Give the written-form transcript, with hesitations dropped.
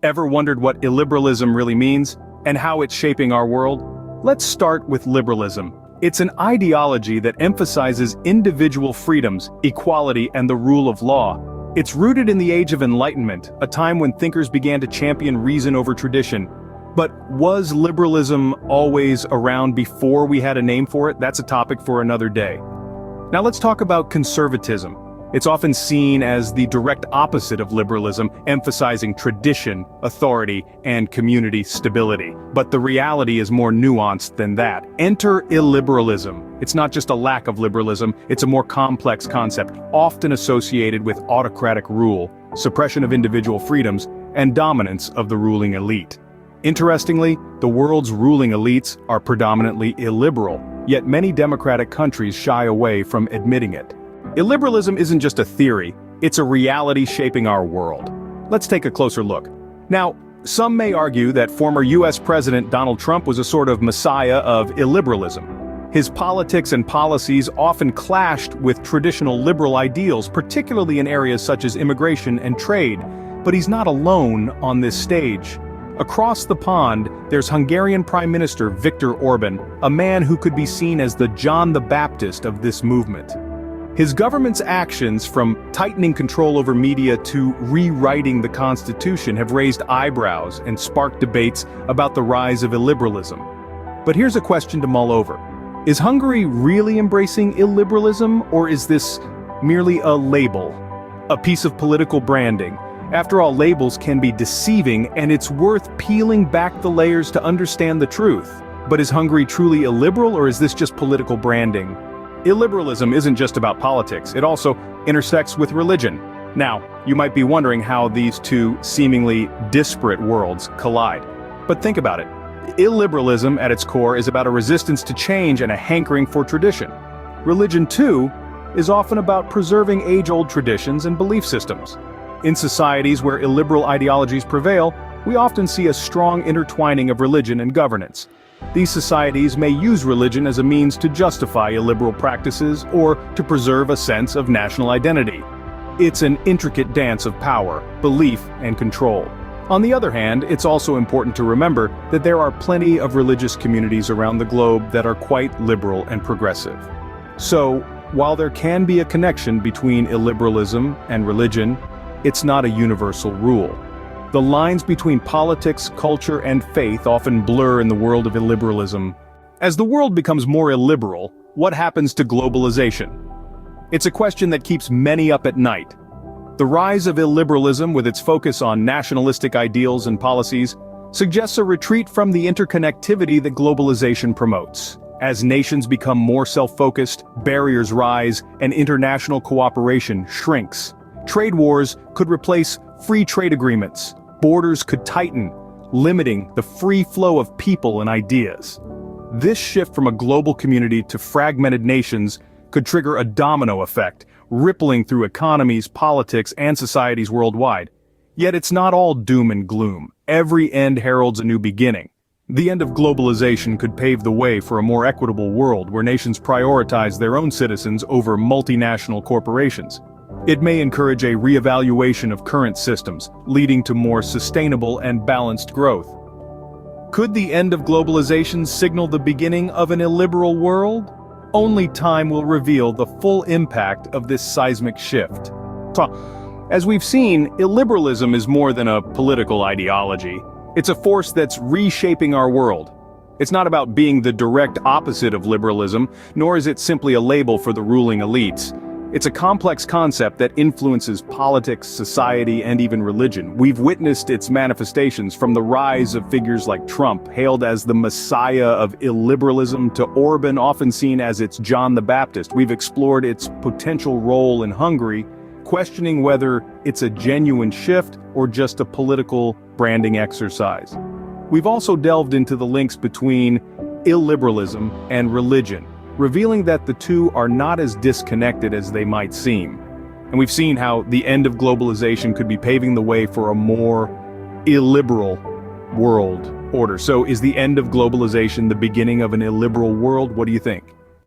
Ever wondered what illiberalism really means, and how it's shaping our world? Let's start with liberalism. It's an ideology that emphasizes individual freedoms, equality, and the rule of law. It's rooted in the Age of Enlightenment, a time when thinkers began to champion reason over tradition. But was liberalism always around before we had a name for it? That's a topic for another day. Now let's talk about conservatism. It's often seen as the direct opposite of liberalism, emphasizing tradition, authority, and community stability. But the reality is more nuanced than that. Enter illiberalism. It's not just a lack of liberalism, it's a more complex concept, often associated with autocratic rule, suppression of individual freedoms, and dominance of the ruling elite. Interestingly, the world's ruling elites are predominantly illiberal, yet many democratic countries shy away from admitting it. Illiberalism isn't just a theory, it's a reality shaping our world. Let's take a closer look. Now, some may argue that former US President Donald Trump was a sort of messiah of illiberalism. His politics and policies often clashed with traditional liberal ideals, particularly in areas such as immigration and trade. But he's not alone on this stage. Across the pond, there's Hungarian Prime Minister Viktor Orban, a man who could be seen as the John the Baptist of this movement. His government's actions, from tightening control over media to rewriting the constitution, have raised eyebrows and sparked debates about the rise of illiberalism. But here's a question to mull over. Is Hungary really embracing illiberalism, or is this merely a label? A piece of political branding? After all, labels can be deceiving, and it's worth peeling back the layers to understand the truth. But is Hungary truly illiberal, or is this just political branding? Illiberalism isn't just about politics, it also intersects with religion. Now, you might be wondering how these two seemingly disparate worlds collide. But think about it. Illiberalism at its core is about a resistance to change and a hankering for tradition. Religion, too, is often about preserving age-old traditions and belief systems. In societies where illiberal ideologies prevail, we often see a strong intertwining of religion and governance. These societies may use religion as a means to justify illiberal practices or to preserve a sense of national identity. It's an intricate dance of power, belief, and control. On the other hand, it's also important to remember that there are plenty of religious communities around the globe that are quite liberal and progressive. So, while there can be a connection between illiberalism and religion, it's not a universal rule. The lines between politics, culture, and faith often blur in the world of illiberalism. As the world becomes more illiberal, what happens to globalization? It's a question that keeps many up at night. The rise of illiberalism, with its focus on nationalistic ideals and policies, suggests a retreat from the interconnectivity that globalization promotes. As nations become more self-focused, barriers rise, and international cooperation shrinks. Trade wars could replace free trade agreements. Borders could tighten, limiting the free flow of people and ideas. This shift from a global community to fragmented nations could trigger a domino effect, rippling through economies, politics, and societies worldwide. Yet it's not all doom and gloom. Every end heralds a new beginning. The end of globalization could pave the way for a more equitable world where nations prioritize their own citizens over multinational corporations. It may encourage a reevaluation of current systems, leading to more sustainable and balanced growth. Could the end of globalization signal the beginning of an illiberal world? Only time will reveal the full impact of this seismic shift. As we've seen, illiberalism is more than a political ideology. It's a force that's reshaping our world. It's not about being the direct opposite of liberalism, nor is it simply a label for the ruling elites. It's a complex concept that influences politics, society, and even religion. We've witnessed its manifestations, from the rise of figures like Trump, hailed as the messiah of illiberalism, to Orban, often seen as its John the Baptist. We've explored its potential role in Hungary, questioning whether it's a genuine shift or just a political branding exercise. We've also delved into the links between illiberalism and religion, revealing that the two are not as disconnected as they might seem. And we've seen how the end of globalization could be paving the way for a more illiberal world order. So is the end of globalization the beginning of an illiberal world? What do you think?